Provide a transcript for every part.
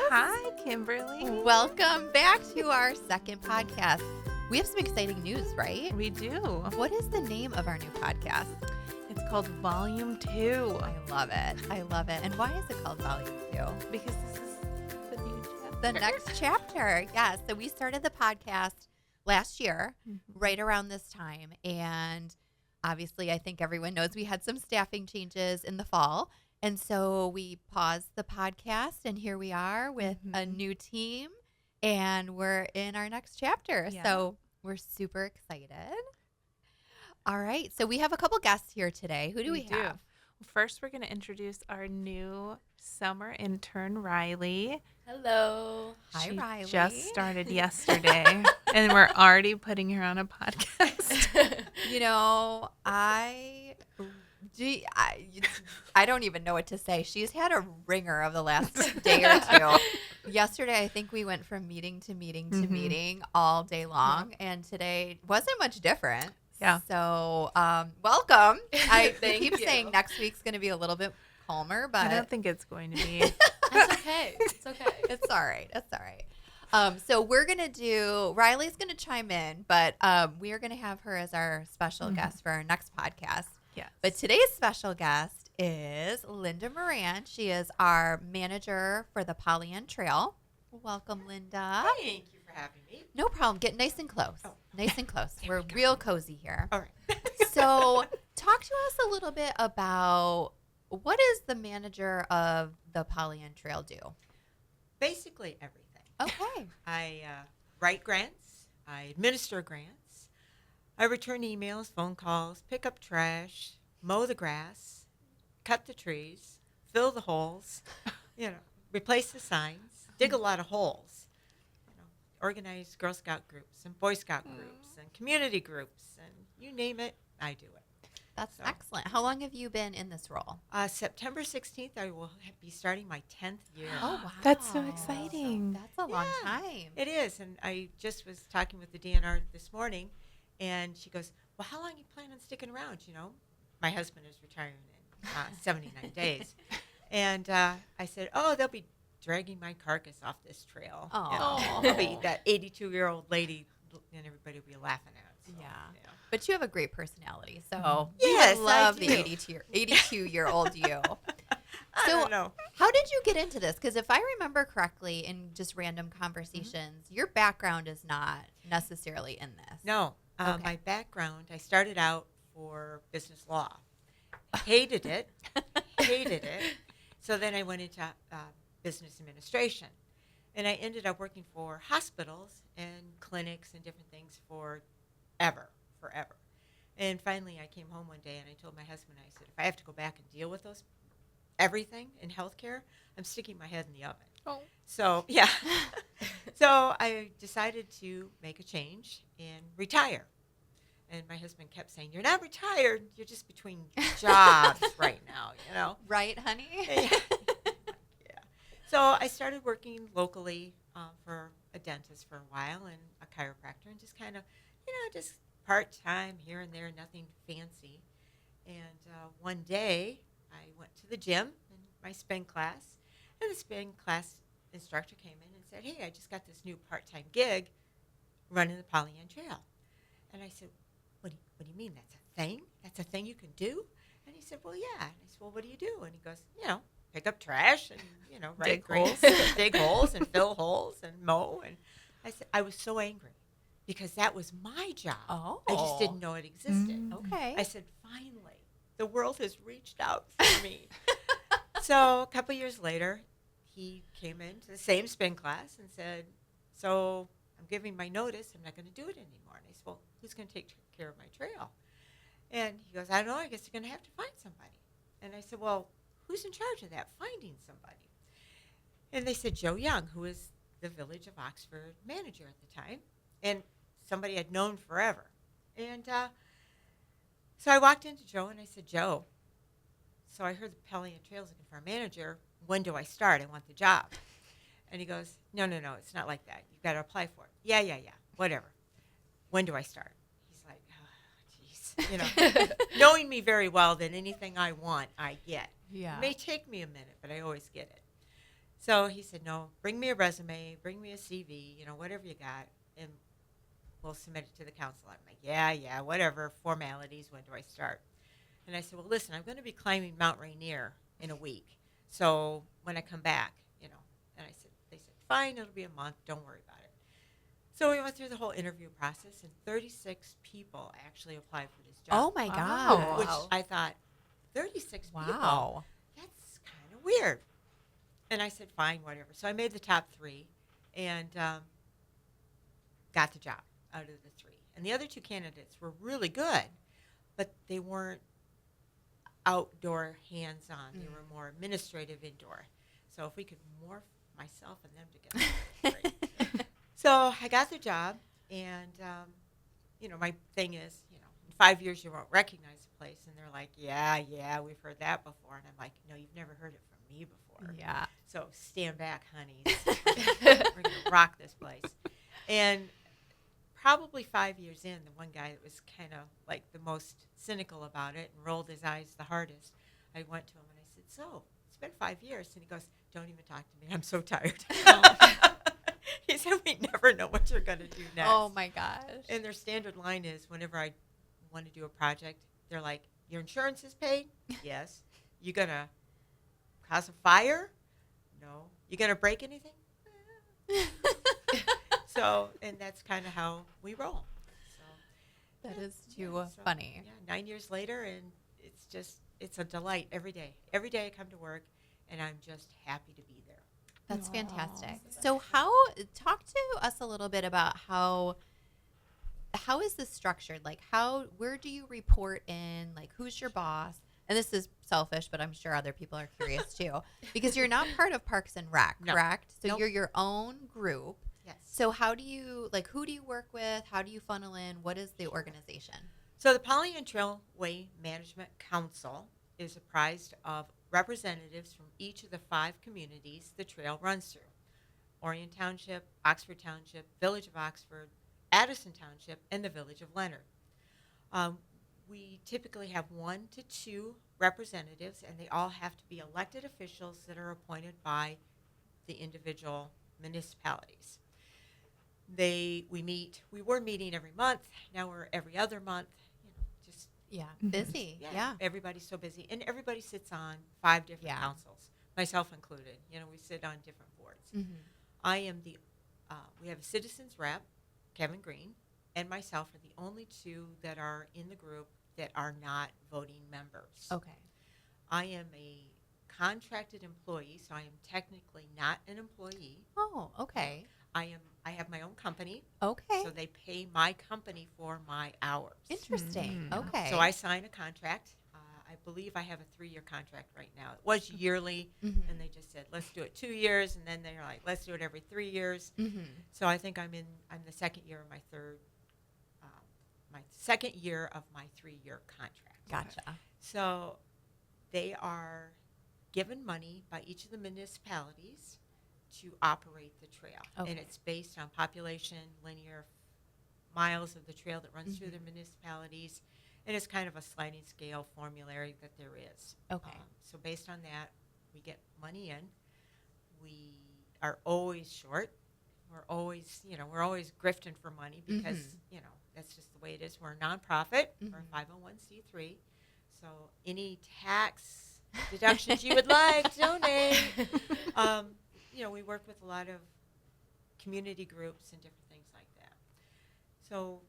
Hi, Kimberly. Welcome back to our second podcast. We have some exciting news, right? We do. What is the name of our new podcast? It's called Volume 2. I love it. I love it. And why is it called Volume 2? Because this is the new chapter. The next chapter. Yes. So we started the podcast last year, right around this time. And obviously, I think everyone knows we had some staffing changes in the fall. And so we paused the podcast, and here we are with a new team, and we're in our next chapter. Yeah. So we're super excited. All right. So we have a couple guests here today. Who do we have? First, we're going to introduce our new summer intern, Riley. Hello. Hi, She Riley. just started yesterday, and we're already putting her on a podcast. You know, I don't even know what to say. She's had a ringer of the last day or two. Yesterday, I think we went from meeting to meeting to meeting all day long, and today wasn't much different. Yeah. So, welcome. I Thank keep you. saying next week's going to be a little bit calmer, but I don't think it's going to be. That's okay. It's okay. it's all right. It's all right. So we're going to do, Riley's going to chime in, but we are going to have her as our special guest for our next podcast. Yes. But today's special guest is Linda Moran. She is our manager for the Pollyant Trail. Welcome, Linda. Thank you for having me. No problem. Get nice and close. Oh. Nice and close. We're real cozy here. All right. So talk to us a little bit about what does the manager of the Pollyant Trail do? Basically everything. Okay. I write grants. I administer grants. I return emails, phone calls, pick up trash, mow the grass, cut the trees, fill the holes, replace the signs, dig a lot of holes, organize Girl Scout groups and Boy Scout groups and community groups, and you name it, I do it. That's So. excellent. How long have you been in this role? September 16th, I will be starting my 10th year. Oh, wow. That's so exciting. That's a long Yeah. time. It is, and I just was talking with the DNR this morning, and she goes, well, how long you plan on sticking around? My husband is retiring in 79 days. And I said, they'll be dragging my carcass off this trail. Aw. I'll be that 82-year-old lady, and everybody will be laughing at. So, Yeah. But you have a great personality, so Yes, we I love the do. 82-year-old you. I So- don't know. How did you get into this? Because if I remember correctly, in just random conversations, your background is not necessarily in this. No, Okay. my background, I started out for business law. Hated it. Hated it. So then I went into business administration. And I ended up working for hospitals and clinics and different things forever. And finally I came home one day and I told my husband, I said, if I have to go back and deal with everything in healthcare, I'm sticking my head in the oven. Oh. So, yeah. So I decided to make a change and retire. And my husband kept saying, you're not retired. You're just between jobs right now, Right, honey? Yeah. Yeah. So I started working locally for a dentist for a while and a chiropractor, and just kind of, just part-time here and there, nothing fancy. And one day I went to the gym in my spin class, and the spin class instructor came in and said, hey, I just got this new part-time gig running the Pollyant Trail. And I said, what do you mean? That's a thing? That's a thing you can do? And he said, well, yeah. And I said, well, what do you do? And he goes, pick up trash and, Dig grants, dig holes and fill holes and mow. And I said, I was so angry because that was my job. Oh. I just didn't know it existed. Okay. I said, finally, the world has reached out for me. So a couple years later, he came into the same spin class and said, so I'm giving my notice. I'm not going to do it anymore. And I said, well, who's going to take care of my trail? And he goes, I don't know. I guess you're going to have to find somebody. And I said, well, who's in charge of that, finding somebody? And they said, Joe Young, who is the Village of Oxford manager at the time, and somebody I'd known forever. And so I walked into Joe and I said, Joe, so I heard the Pollyant Trail's looking for a manager. When do I start? I want the job. And he goes, no, it's not like that. You've got to apply for it. Yeah, whatever. When do I start? He's like, knowing me very well that anything I want, I get. Yeah. It may take me a minute, but I always get it. So he said, no, bring me a resume, bring me a CV, whatever you got, and we'll submit it to the council. I'm like, yeah, whatever, formalities, when do I start? And I said, well, listen, I'm going to be climbing Mount Rainier in a week. So when I come back, and they said, fine, it'll be a month, don't worry about it. So we went through the whole interview process, and 36 people actually applied for this job. Oh my God. Which I thought, 36 people? Wow. That's kind of weird. And I said, fine, whatever. So I made the top 3 and got the job out of the 3. And the other 2 candidates were really good, but they weren't outdoor hands-on. They were more administrative indoor. So if we could morph myself and them together, great. So I got the job, and, my thing is, in 5 years you won't recognize the place. And they're like, yeah, we've heard that before. And I'm like, no, you've never heard it from me before. Yeah. So stand back, honeys. We're going to rock this place. And probably 5 years in, the one guy that was kind of like the most cynical about it and rolled his eyes the hardest, I went to him and I said, so it's been 5 years. And he goes, don't even talk to me. I'm so tired. He said, we never know what you're going to do next. Oh my gosh. And their standard line is, whenever I want to do a project, they're like, your insurance is paid? Yes. You going to cause a fire? No. You going to break anything? So, and that's kind of how we roll. So That is too funny. Yeah, 9 years later, and it's a delight every day. Every day I come to work, and I'm just happy to be there. That's Aw. fantastic. So talk to us a little bit about how is this structured? Like where do you report in? Like who's your boss? And this is selfish, but I'm sure other people are curious too, because you're not part of Parks and Rec, No. correct? So Nope. you're your own group. Yes. So how do you, who do you work with? How do you funnel in? What is the organization? So the Polynesian Trailway Management Council is comprised of representatives from each of the 5 communities the trail runs through: Orion Township, Oxford Township, Village of Oxford, Addison Township, and the Village of Leonard. We typically have 1 to 2 representatives, and they all have to be elected officials that are appointed by the individual municipalities. We were meeting every month. Now we're every other month. Just Yeah. Busy. Yeah. Everybody's so busy, and everybody sits on 5 different Yeah. councils, myself included. We sit on different boards. Mm-hmm. I am we have a citizens rep, Kevin Green, and myself are the only 2 that are in the group that are not voting members. Okay. I am a contracted employee, so I am technically not an employee. Oh, okay. I have my own company, Okay. so they pay my company for my hours. Interesting. Mm. Okay. So I sign a contract. I believe I have a 3-year contract right now. It was yearly, Mhm. and they just said, let's do it 2 years, and then they're like, let's do it every 3 years. Mhm. So I think I'm the second year of my second year of my 3-year contract. Gotcha. So they are given money by each of the municipalities to operate the trail. Okay. And it's based on population, linear miles of the trail that runs through the municipalities. And it's kind of a sliding scale formulary that there is. Okay. So based on that, we get money in. We are always short. We're always grifting for money because, that's just the way it is. We're a nonprofit. We're a 501c3. So any tax deductions you would like, donate. We work with a lot of community groups and different things like that. So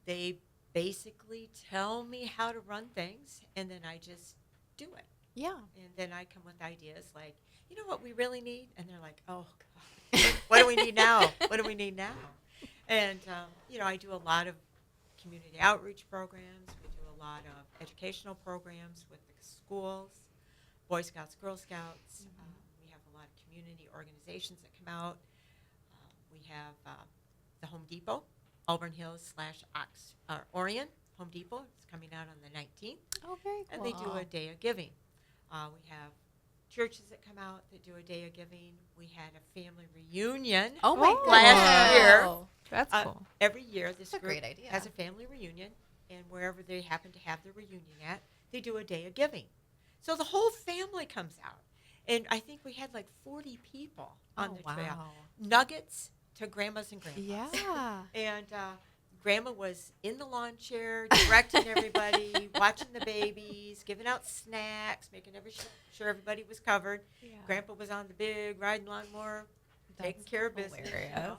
they basically tell me how to run things, and then I just do it. Yeah. And then I come with ideas like, you know what we really need? And they're like, oh, God, what do we need now? What do we need now? And, I do a lot of community outreach programs. We do a lot of educational programs with the schools, Boy Scouts, Girl Scouts. We have a lot of community organizations that come out. We have the Home Depot, Auburn Hills / Orion Home Depot. It's coming out on the 19th. Oh, very cool. And they do a day of giving. We have churches that come out that do a day of giving. We had a family reunion. Oh my Oh. Last year. Wow. That's cool. Every year, this That's a group great idea. has a family reunion, and wherever they happen to have their reunion at, they do a day of giving. So the whole family comes out, And I think we had like 40 people on the trail. Wow. Nuggets to grandmas and grandpas. Yeah. And grandma was in the lawn chair, directing everybody, watching the babies, giving out snacks, making sure everybody was covered. Yeah. Grandpa was on the big riding lawnmower, taking That's care of business. hilarious.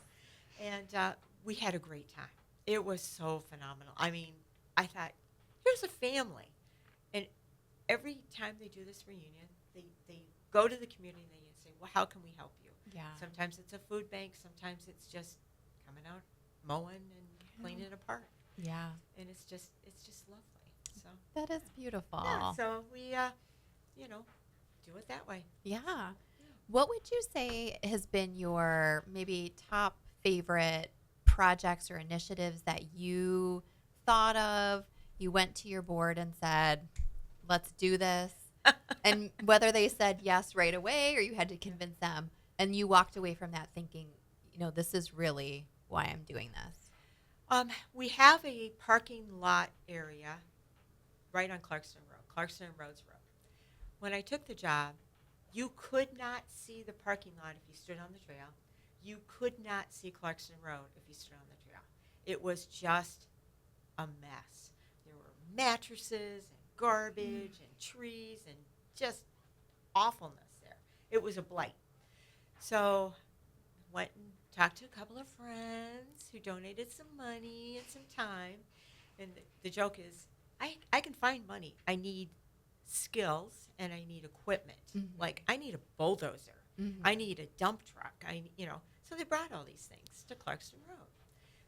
And we had a great time. It was so phenomenal. I mean, I thought, here's a family. And every time they do this reunion, they go to the community and they say, well, how can we help you? Yeah. Sometimes it's a food bank. Sometimes it's just coming out, mowing and cleaning a park. Yeah. And it's just lovely. So That is beautiful. yeah, so we do it that way. Yeah. What would you say has been your maybe top favorite projects or initiatives that you thought of? You went to your board and said, let's do this. And whether they said yes right away or you had to convince them and you walked away from that thinking, this is really why I'm doing this. We have a parking lot area right on Clarkston Road, Clarkston and Rhodes Road. When I took the job, you could not see the parking lot if you stood on the trail. You could not see Clarkston Road if you stood on the trail. It was just a mess. There were mattresses and garbage and trees and just awfulness there. It was a blight. So went and talked to a couple of friends who donated some money and some time. And the joke is, I can find money. I need skills and I need equipment. Mm-hmm. Like I need a bulldozer. Mm-hmm. I need a dump truck. So they brought all these things to Clarkston Road.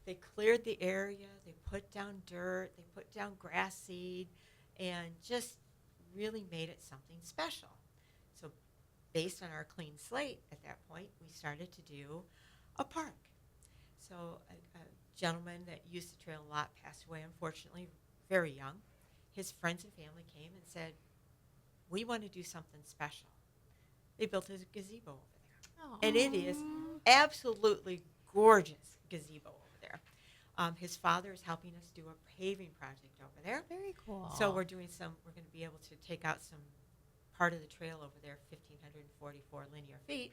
They cleared the area. They put down dirt. They put down grass seed, and just really made it something special. So, based on our clean slate at that point, we started to do a park. So, a gentleman that used the trail a lot passed away, unfortunately, very young. His friends and family came and said, "We want to do something special." They built a gazebo over there. Oh. And it is absolutely gorgeous gazebo over there. His father is helping us do a paving project over there. Very cool. So we're going to be able to take out some part of the trail over there, 1,544 linear feet,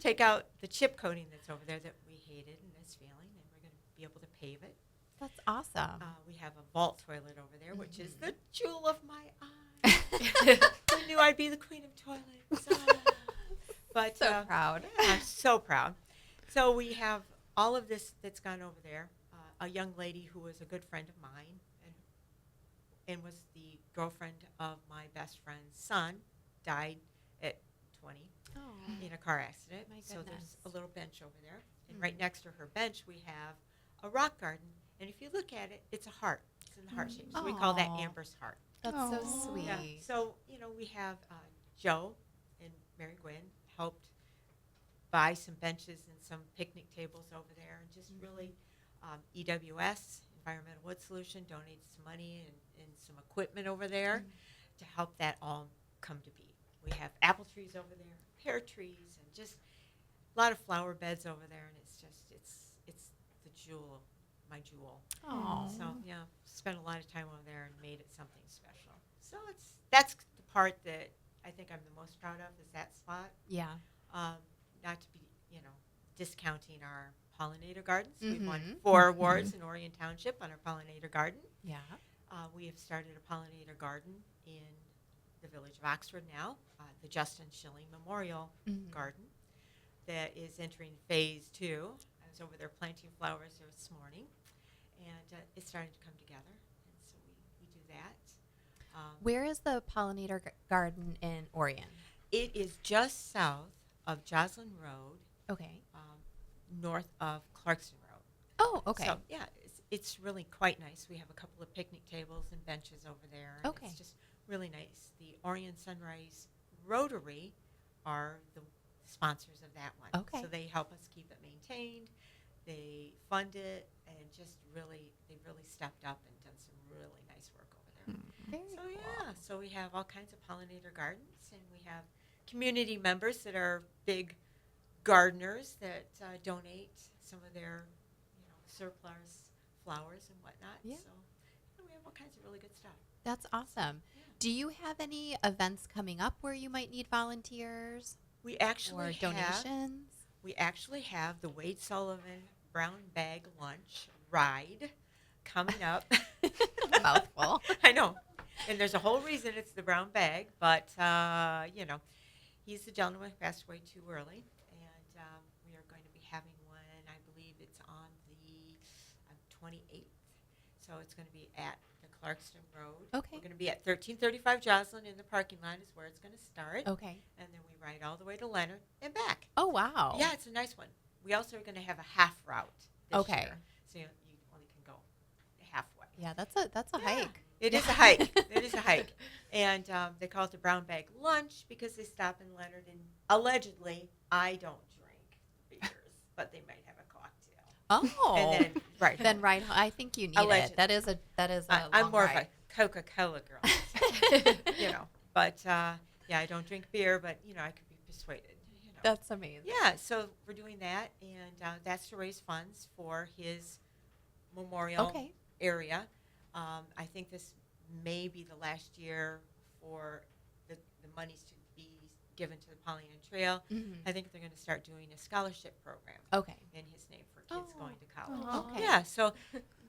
take out the chip coating that's over there that we hated and is failing, and we're going to be able to pave it. That's awesome. We have a vault toilet over there, which is the jewel of my eye. I knew I'd be the queen of toilets. But So proud. yeah, I'm so proud. So we have all of this that's gone over there. A young lady who was a good friend of mine and was the girlfriend of my best friend's son died at 20 in a car accident. My So goodness. there's a little bench over there. And right next to her bench, we have a rock garden. And if you look at it, it's a heart. It's in the heart shape. So we call that Aw. Amber's heart. That's so Aw. sweet. Yeah. So, we have Joe and Mary Gwen helped buy some benches and some picnic tables over there. And just really, EWS, Environmental Wood Solution, donated some money and some equipment over there to help that all come to be. We have apple trees over there, pear trees, and just a lot of flower beds over there. And it's the jewel, my jewel. Oh. So yeah, spent a lot of time over there and made it something special. So that's the part that I think I'm the most proud of is that spot. Yeah. Not to be discounting our pollinator gardens. We've won Mhm. 4 awards in Orion Township on our pollinator garden. Yeah. We have started a pollinator garden in the village of Oxford now, the Justin Schilling Memorial Mhm. Garden that is entering phase 2. I was over there planting flowers there this morning, and it's starting to come together, and so we do that. Where is the pollinator garden in Orion? It is just south of Joslyn Road, Okay. north of Clarkston Road. Oh, okay. So, yeah, it's really quite nice. We have a couple of picnic tables and benches over there. And Okay. It's just really nice. The Orion Sunrise Rotary are the sponsors of that one. Okay. So they help us keep it maintained. They fund it, and they've really stepped up and done some really nice work over there. Very So cool. yeah, so we have all kinds of pollinator gardens, and we have community members that are big gardeners that donate some of their, surplus flowers and whatnot. Yeah. So we have all kinds of really good stuff. That's awesome. Do you have any events coming up where you might need volunteers We or actually have donations? the Wade Sullivan Brown Bag Lunch ride coming up. Mouthful. I know. And there's a whole reason it's the brown bag, but, he's the gentleman who passed away too early. And we are going to be having one, I believe it's on the 28th. So it's going to be at the Clarkston Road. Okay. We're going to be at 1335 Joslyn in the parking lot is where it's going to start. Okay. And then we ride all the way to Leonard and back. Oh, wow. Yeah, it's a nice one. We also are going to have a half route this Okay. year. So you only can go halfway. Yeah, that's a hike. It is a hike. It is a hike. And they call it the brown bag lunch because they stop in Leonard. And allegedly, I don't drink beers, but they might have a cocktail. Oh. And then right Then right home. I think you need Allegedly. it. That is a I'm long more ride. of a Coca-Cola girl, But yeah, I don't drink beer, but I could be persuaded. That's amazing. Yeah, so we're doing that, and that's to raise funds for his memorial Okay. area. I think this may be the last year for the monies to be given to the Pollyanna Trail. Mhm. I think they're going to start doing a scholarship program Okay. in his name for kids Oh. going to college. Oh, okay. Yeah, so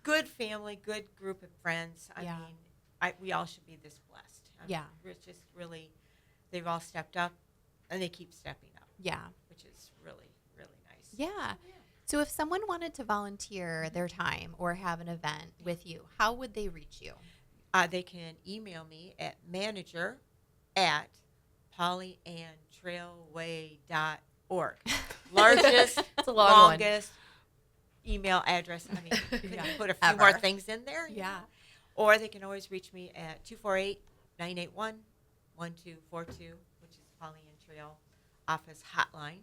good family, good group of friends. I Yeah. mean, we all should be this blessed. I mean, Yeah. it's just really, they've all stepped up, and they keep stepping up, Yeah. which is really, really nice. Yeah. So if someone wanted to volunteer their time or have an event with you, how would they reach you? They can email me at manager@pollyantrailway.org. Largest, It's a long one. longest email address. I mean, could Yeah. you put a few more Ever. things in there? Yeah. Or they can always reach me at 248-981-1242, which is Pollyanna Trail office hotline.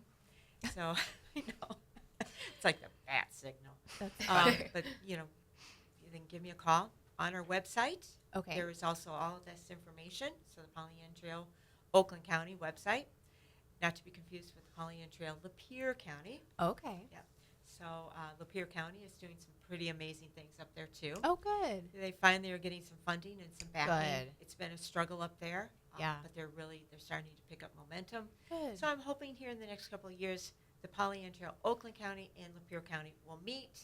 So, it's like the bat signal. That's funny. But, you can give me a call on our website. Okay. There is also all of this information. So the Pollyanna Trail Oakland County website, not to be confused with the Pollyanna Trail Lapeer County. Okay. Yeah. So Lapeer County is doing some pretty amazing things up there too. Oh, good. They finally are getting some funding and some backing. Good. It's been a struggle up there. Yeah. But they're starting to pick up momentum. Good. So I'm hoping here in the next couple of years, the Pollyanna Trail Oakland County and Lapeer County will meet,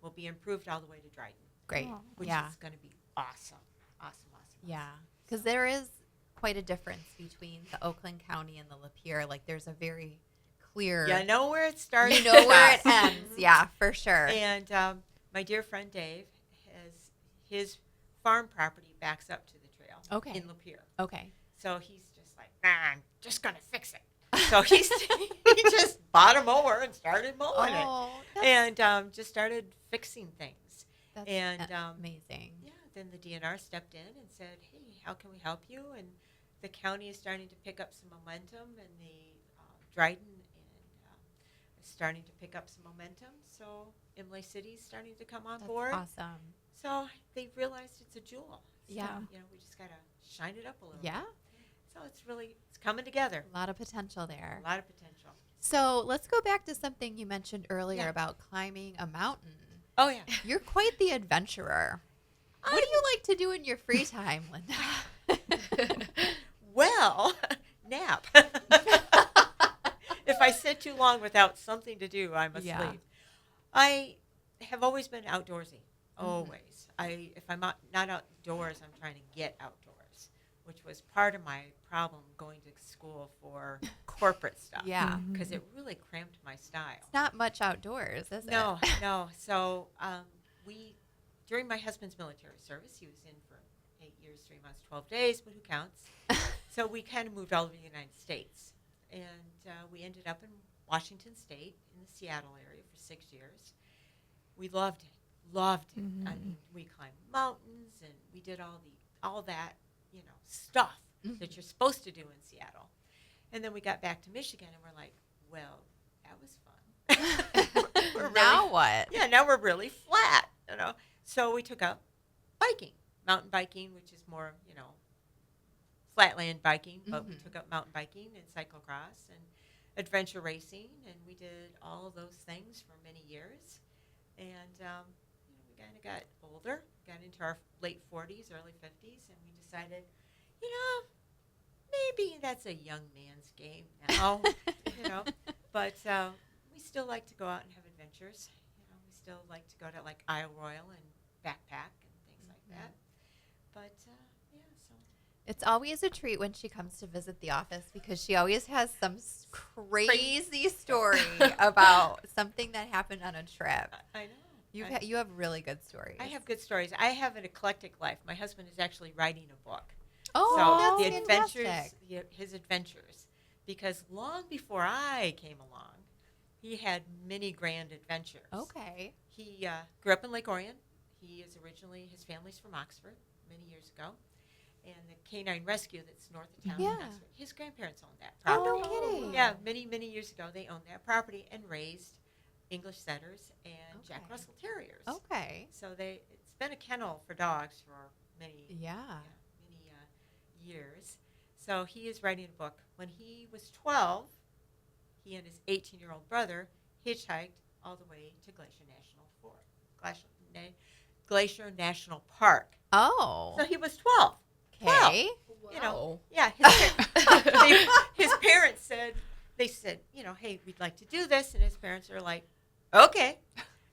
will be improved all the way to Dryden, Great. Oh. which Yeah. is going to be awesome. Awesome. Yeah. Because there is quite a difference between the Oakland County and the Lapeer. Like there's a very clear. You know where it starts. You know where it stops. ends. Yeah, for sure. And my dear friend Dave has his farm property backs up to the trail Okay. in Lapeer. Okay. So he's just like, I'm just going to fix it. So he just bought a mower and started mowing it. That's, And just started fixing things. that's and, amazing. Yeah, then the DNR stepped in and said, hey, how can we help you? And the county is starting to pick up some momentum, and the Dryden is starting to pick up some momentum. So Imlay City is starting to come on That's board. awesome. So they realized it's a jewel. So, Yeah. we just got to shine it up a little Yeah. bit. So it's coming together. A lot of potential there. A lot of potential. So let's go back to something you mentioned earlier Yeah. about climbing a mountain. Oh, yeah. You're quite the adventurer. What do you like to do in your free time, Linda? Well, nap. If I sit too long without something to do, I'm asleep. Yeah. I have always been outdoorsy. Mm-hmm. Always. If I'm not outdoors, I'm trying to get outdoors, which was part of my problem going to school for corporate stuff. Yeah. Because it really cramped my style. It's not much outdoors, is it? No. So during my husband's military service, he was in for 8 years, 3 months, 12 days, but who counts? So we kind of moved all over the United States. And we ended up in Washington State in the Seattle area for 6 years. We loved it. I mean, we climbed mountains and we did all that, stuff that you're supposed to do in Seattle. And then we got back to Michigan and we're like, well, that was fun. Now what? Yeah, now we're really flat, So we took up biking, mountain biking, which is more, flatland biking, but we took up mountain biking and cyclocross and adventure racing, and we did all of those things for many years. And we kind of got older, got into our late 40s, early 50s, and we decided, you know, maybe that's a young man's game now, you know. But we still like to go out and have adventures. You know, we still like to go to like Isle Royale and backpack and things like that. But yeah, so It's always a treat when she comes to visit the office because she always has some crazy story about something that happened on a trip. I know. You have really good stories. I have good stories. I have an eclectic life. My husband is actually writing a book. Oh, So that's the adventures, fantastic. his adventures, because long before I came along, he had many grand adventures. Okay. He grew up in Lake Orion. He is originally, his family's from Oxford many years ago. And the canine rescue that's north of town in Yeah. Oxford, his grandparents owned that Oh, property. no kidding. Yeah, many, many years ago, they owned that property and raised English setters and Jack Okay. Russell Terriers. Okay. So it's been a kennel for dogs for many Yeah. many years. So he is writing a book. When he was 12, he and his 18-year-old brother hitchhiked all the way to Glacier National Park. Oh. So he was 12. Okay. You know, Wow. yeah, his parents said, you know, hey, we'd like to do this. And his parents are like, okay.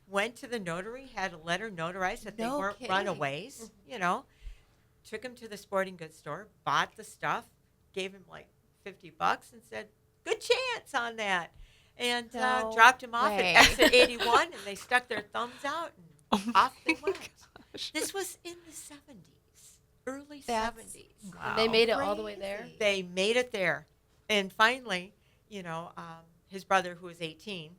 Went to the notary, had a letter notarized that they No weren't kidding. runaways, you know. Took him to the sporting goods store, bought the stuff, gave him like $50 and said, good chance on that. And No dropped him off way. at exit 81, and they stuck their thumbs out, and off they went. Gosh. This was in the 70s, early That's 70s. Wow. And they made it all the way there. Crazy. They made it there. And finally, you know, his brother, who was 18,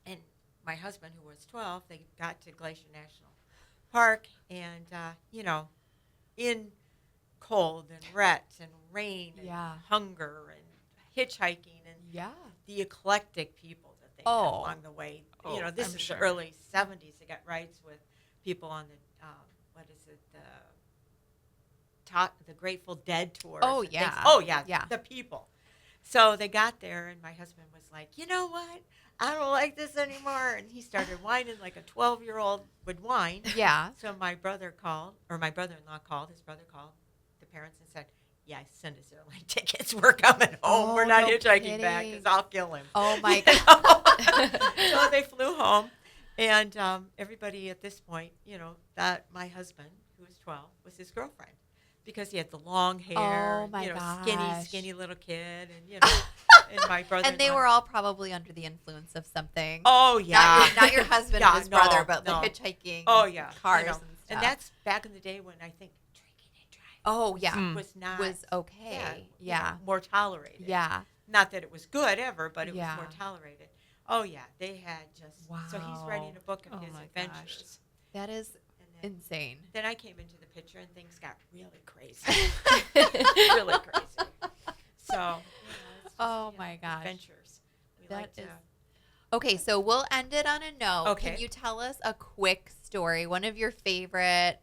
and my husband, who was 12, they got to Glacier National Park, and, you know, in cold and wet and rain and Yeah. hunger and hitchhiking and Yeah. the eclectic people that they met Oh. along the way. Oh, You know, this I'm is sure. the early 70s. They got rides with people on the, the Grateful Dead tours. Oh, and things. yeah. Oh, yeah. Yeah. The people. So they got there, and my husband was like, you know what? I don't like this anymore. And he started whining like a 12-year-old would whine. Yeah. So my brother-in-law called, his brother called the parents and said, yeah, send us airline tickets. We're coming home. Oh, We're not no hitchhiking back kidding. because I'll kill him. Oh my You God. know? So they flew home. And everybody at this point, you know, that my husband, who was 12, was his girlfriend. Because he had the long hair, Oh, my you know, gosh. skinny little kid, and you know, and my brother. And they were all probably under the influence of something. Oh yeah, Not your husband Yeah, and his no, brother, but no. like hitchhiking. Oh yeah, Cars you know. and stuff. And that's back in the day when I think drinking and driving Oh yeah. Mm. was not Was okay. you Yeah. know, more tolerated. Yeah. Not that it was good ever, but it Yeah. was more tolated. Oh yeah, they had just. So he's Wow. writing a book of Oh, his my adventures. That is And insane. then I came into the picture and things got really crazy. Really crazy. So, you know, it's just, Oh, you know, my gosh. adventures. We That like to. is- Okay, so we'll end it on a note. Okay. Can you tell us a quick story, one of your favorite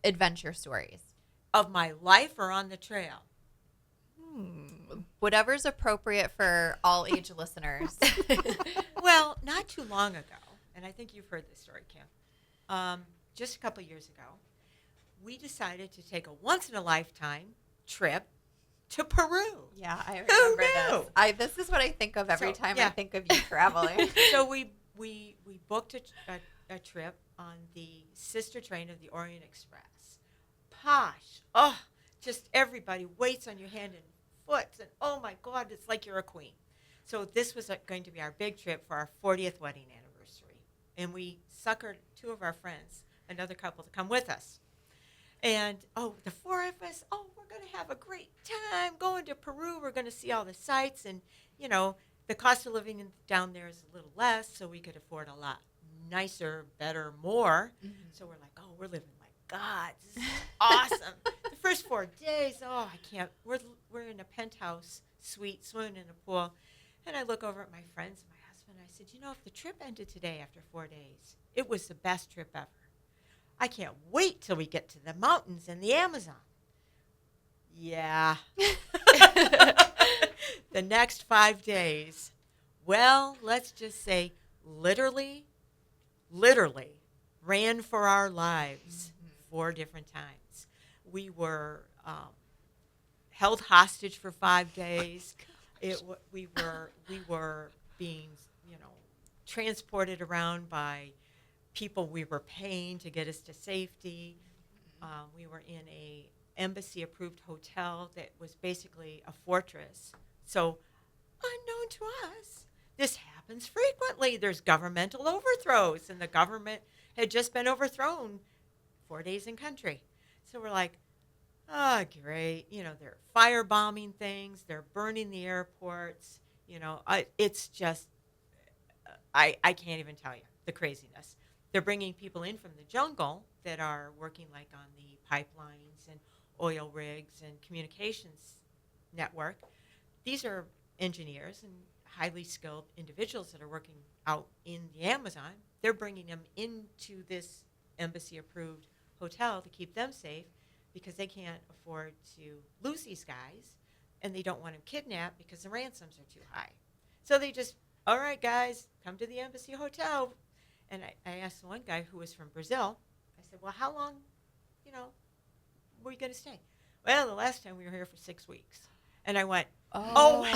adventure stories? Of my life or on the trail? Whatever's appropriate for all age listeners. Well, not too long ago, and I think you've heard this story, Kim. Just a couple years ago, we decided to take a once-in-a-lifetime trip to Peru. Yeah, I Who remember knew? this. This is what I think of every So, time I yeah. think of you traveling. So we booked a trip on the sister train of the Orion Express. Posh. Oh, just everybody waits on your hand and foot. And oh, my God, it's like you're a queen. So this was going to be our big trip for our 40th wedding anniversary. And we suckered two of our friends, another couple, to come with us. And, the four of us, we're going to have a great time going to Peru. We're going to see all the sights. And, you know, the cost of living down there is a little less, so we could afford a lot nicer, better, more. Mhm. So we're like, we're living like gods. This is awesome. The first 4 days, I can't. We're in a penthouse suite, swimming in a pool. And I look over at my friends and my husband, and I said, if the trip ended today after 4 days, it was the best trip ever. I can't wait till we get to the mountains and the Amazon. Yeah. The next 5 days, well, let's just say literally ran for our lives 4 different times. We were held hostage for 5 days. We were being, transported around by people we were paying to get us to safety. We were in a embassy-approved hotel that was basically a fortress. So, unknown to us, this happens frequently. There's governmental overthrows, and the government had just been overthrown 4 days in country. So we're like, oh, great. They're firebombing things. They're burning the airports. It's just, I can't even tell you the craziness. They're bringing people in from the jungle that are working like on the pipelines and oil rigs and communications network. These are engineers and highly skilled individuals that are working out in the Amazon. They're bringing them into this embassy-approved hotel to keep them safe because they can't afford to lose these guys, and they don't want them kidnapped because the ransoms are too high. So they just, all right, guys, come to the embassy hotel. And I asked the one guy who was from Brazil, I said, well, how long, were you going to stay? Well, the last time we were here for 6 weeks. And I went, no.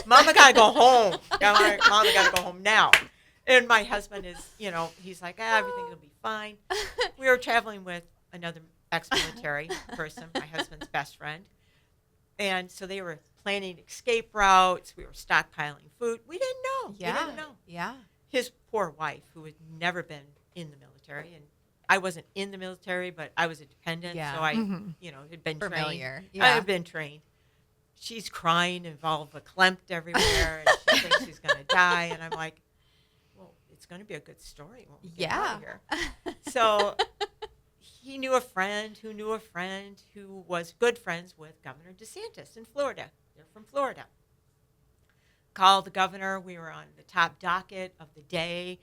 Mama got to go home. Mama got to go home now. And my husband is, he's like, everything will be fine. We were traveling with another ex-military person, my husband's best friend. And so they were planning escape routes. We were stockpiling food. We didn't know. Yeah. We didn't know. Yeah. His poor wife, who had never been in the military, and I wasn't in the military, but I was a dependent, so I, had been Familiar. trained. Yeah. I had been trained. She's crying and verklempt everywhere, and she thinks she's going to die, and I'm like, well, it's going to be a good story when we get out of here. So he knew a friend who knew a friend who was good friends with Governor DeSantis in Florida. They're from Florida. Called the governor. We were on the top docket of the day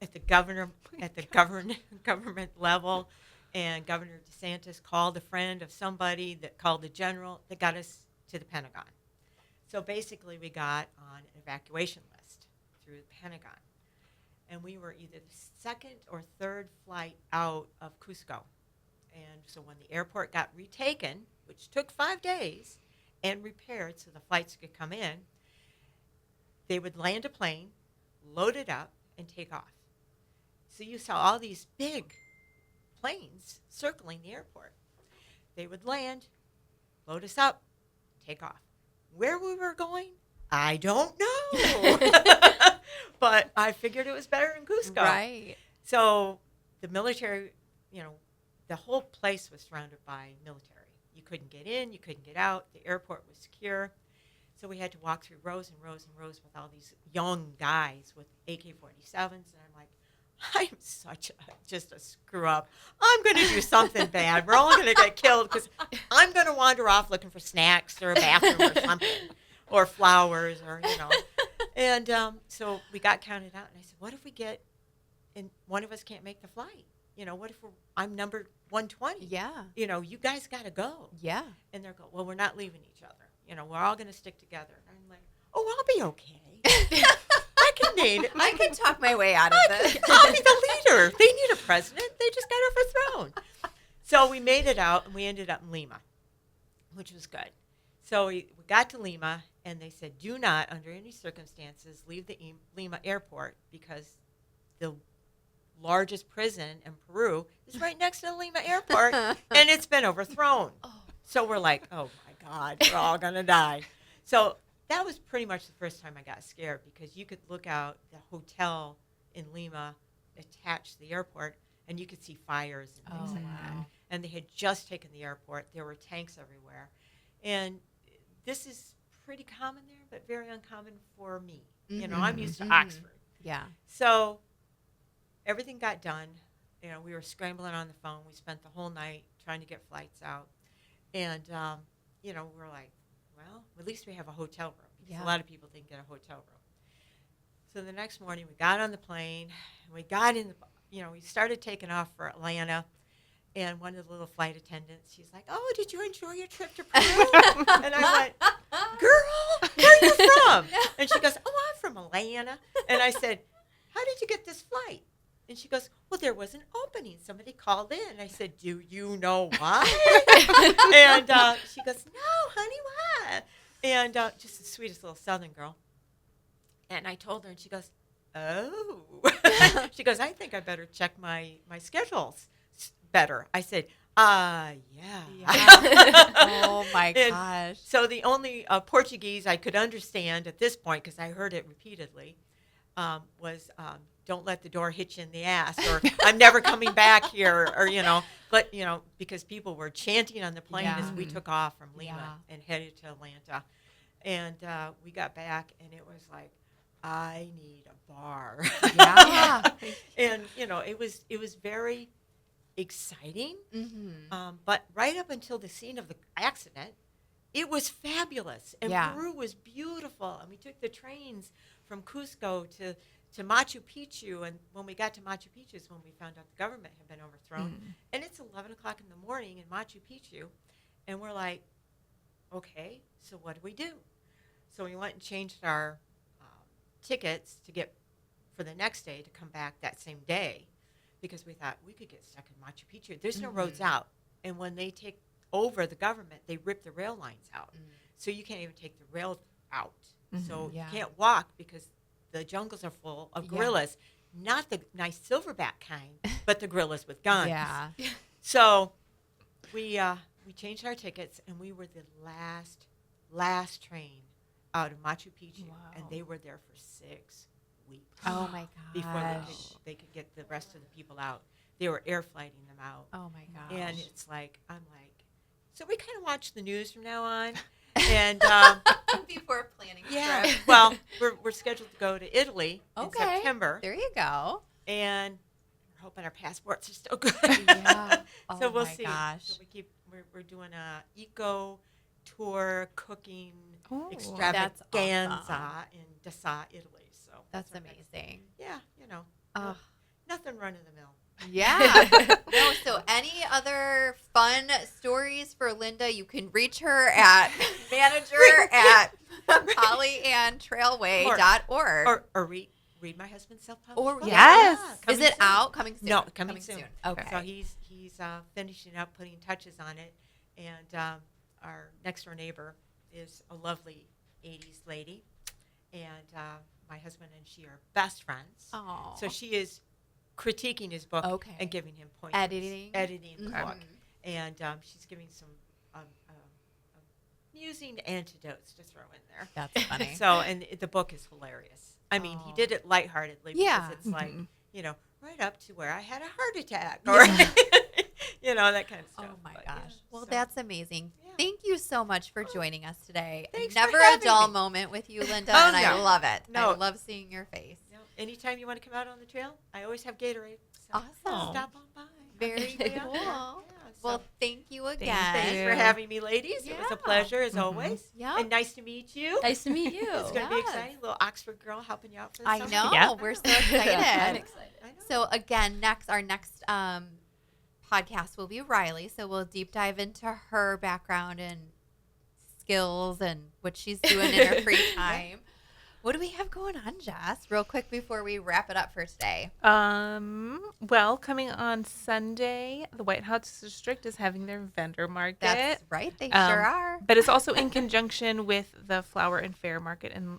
at the government level, and Governor DeSantis called a friend of somebody that called the general that got us to the Pentagon. So basically, we got on an evacuation list through the Pentagon, and we were either the second or third flight out of Cusco. And so when the airport got retaken, which took 5 days, and repaired so the flights could come in, they would land a plane, load it up, and take off. So you saw all these big planes circling the airport. They would land, load us up, take off. Where we were going, I don't know. But I figured it was better in Cusco. Right. So the military, the whole place was surrounded by military. You couldn't get in, you couldn't get out. The airport was secure. So we had to walk through rows and rows and rows with all these young guys with AK-47s. And I'm like, I'm just a screw up. I'm going to do something bad. We're all going to get killed because I'm going to wander off looking for snacks or a bathroom or something or flowers or. And so we got counted out. And I said, what if we get, and one of us can't make the flight? What if I'm number 120? Yeah. You guys got to go. Yeah. And they're going, well, we're not leaving each other. We're all going to stick together. And I'm like, oh, I'll be okay. I can talk my way out of this. I'll be the leader. They need a president. They just got overthrown. So we made it out, and we ended up in Lima, which was good. So we got to Lima, and they said, do not, under any circumstances, leave the Lima airport because the largest prison in Peru is right next to the Lima airport, and it's been overthrown. So we're like, oh, my God, we're all going to die. So that was pretty much the first time I got scared because you could look out the hotel in Lima attached to the airport, and you could see fires and things like that. And they had just taken the airport. There were tanks everywhere. And this is pretty common there, but very uncommon for me. I'm used to Oxford. Yeah. So everything got done. We were scrambling on the phone. We spent the whole night trying to get flights out. And, we're like, well, at least we have a hotel room. Because a lot of people didn't get a hotel room. So the next morning, we got on the plane. And we got in we started taking off for Atlanta. And one of the little flight attendants, she's like, oh, did you enjoy your trip to Peru? And I went, girl, where are you from? And she goes, oh, I'm from Atlanta. And I said, how did you get this flight? And she goes, well, there was an opening. Somebody called in. I said, do you know why? And she goes, no, honey, what? And just the sweetest little Southern girl. And I told her, and she goes, oh. She goes, I think I better check my schedules better. I said, yeah. Oh, my And gosh. so the only Portuguese I could understand at this point, because I heard it repeatedly, was don't let the door hit you in the ass, or I'm never coming back here, or, but, because people were chanting on the plane as we took off from Lima and headed to Atlanta. And we got back, and it was like, I need a bar. Yeah. And, it was very exciting. Mm-hmm. But right up until the scene of the accident, it was fabulous. And Peru was beautiful. And we took the trains from Cusco to Machu Picchu. And when we got to Machu Picchu is when we found out the government had been overthrown. And it's 11 o'clock in the morning in Machu Picchu. And we're like, okay, so what do we do? So we went and changed our tickets to get for the next day to come back that same day, because we thought we could get stuck in Machu Picchu. There's no roads out. And when they take over the government, they rip the rail lines out. So you can't even take the rail out. So you can't walk because the jungles are full of gorillas, not the nice silverback kind, but the gorillas with guns. Yeah. So we changed our tickets, and we were the last train out of Machu Picchu, and they were there for 6 weeks. Oh, my gosh. Before they could get the rest of the people out. They were air flighting them out. Oh, my gosh. And it's like, so we kind of watch the news from now on. And Before planning a yeah, trip. well, we're scheduled to go to Italy in Okay. September. There you go. And we're hoping our passports are still good. Yeah. Oh, So we'll my see. gosh. So we're doing a eco tour cooking Oh, that's extravaganza awesome. in Dessau, Italy. So That's our next- amazing. Yeah, Oh. nothing run of the mill. Yeah. No, so any other fun stories for Linda, you can reach her at manager at pollyanntrailway.org. Or read my husband's self-published Or book. yes. Is Coming it soon. out? Coming soon? No, coming soon. Okay. So he's finishing up, putting touches on it, and our next door neighbor is a lovely 80s lady, and my husband and she are best friends. Oh. So she is critiquing his book Okay. and giving him pointers. Editing the Mhm. book. And she's giving some amusing antidotes to throw in there. That's funny. So, and the book is hilarious. I mean, he did it lightheartedly because Yeah. it's like, Mhm. right up to where I had a heart attack or, that kind of stuff. Oh my But, gosh. yeah, Well, so- that's amazing. Yeah. Thank you so much for joining us today. Thanks for Never a having dull me. moment with you, Linda, Oh, and I no. love it. No. I love seeing your face. Anytime you want to come out on the trail, I always have Gatorade. So Awesome. Stop on by. Very Yeah, cool. yeah, Well, so thank you again. thanks for having me, ladies. It was Yeah. a pleasure as Mhm. always. Yeah. And nice to meet you. Nice to meet you. It's going to be Yes. exciting. Little Oxford girl helping you out for the I summer. know. Yeah. We're so excited. I'm excited. I know. So again, our next podcast will be Riley. So we'll deep dive into her background and skills and what she's doing in her free time. What do we have going on, Jess? Real quick before we wrap it up for today. Well, coming on Sunday, the White House District is having their vendor market. That's right. They Um, sure are. But it's also in conjunction with the Flower and Fair Market in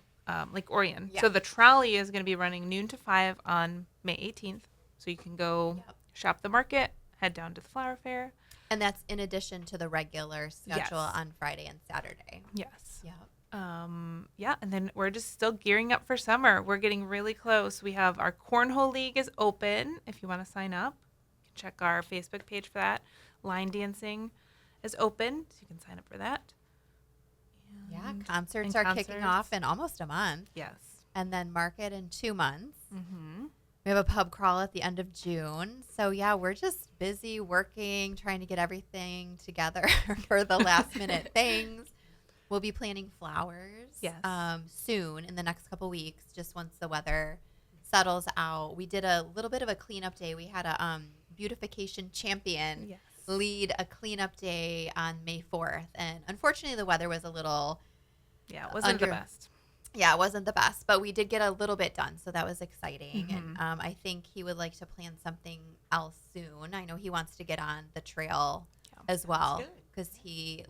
Lake Orion. Yeah. So the trolley is going to be running noon to 5 on May 18th. So you can go Yep. shop the market, head down to the Flower Fair. And that's in addition to the regular schedule Yes. on Friday and Saturday. Yes. Yep. Yeah, and then we're just still gearing up for summer. We're getting really close. We have our Cornhole League is open if you want to sign up. You can check our Facebook page for that. Line dancing is open, so you can sign up for that. Yeah. And- Concerts and are kicking concerts. off in almost a month. Yes. And then market in 2 months. Mm-hmm. We have a pub crawl at the end of June. So, yeah, we're just busy working, trying to get everything together for the last minute things. We'll be planting flowers Yes. soon in the next couple weeks, just once the weather settles out. We did a little bit of a cleanup day. We had a beautification champion Yes. lead a cleanup day on May 4th. And unfortunately, the weather was a little Yeah, it wasn't the Under- best. Yeah, it wasn't the best, but we did get a little bit done, so that was exciting. Mhm. And I think he would like to plan something else soon. I know he wants to get on the trail as well good. because he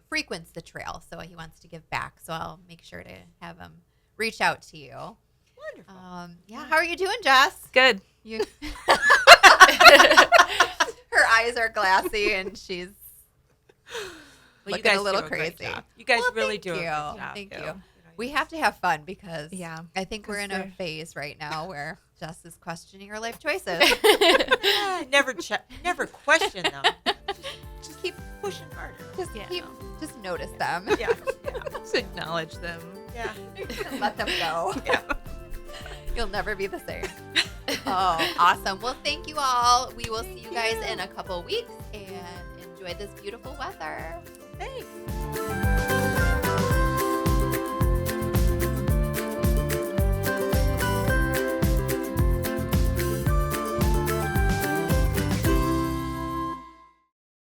frequents the trail, so he wants to give back. So I'll make sure to have him reach out to you. Wonderful. Yeah, how are you doing, Jess? Good. You. Her eyes are glassy, and she's Well, looking a little do great crazy. job. You guys Well, really thank do a good you. job. Thank too. you. We have to have fun because Yeah. I think we're 'Cause in a they're- phase right now where Jess is questioning her life choices. Never never question them. Just keep pushing harder. Just notice them. Yeah. Just acknowledge them. Yeah. Let them go. Yeah. You'll never be the same. Oh, awesome. Well, thank you all. We will see you guys in a couple weeks and enjoy this beautiful weather. Thanks.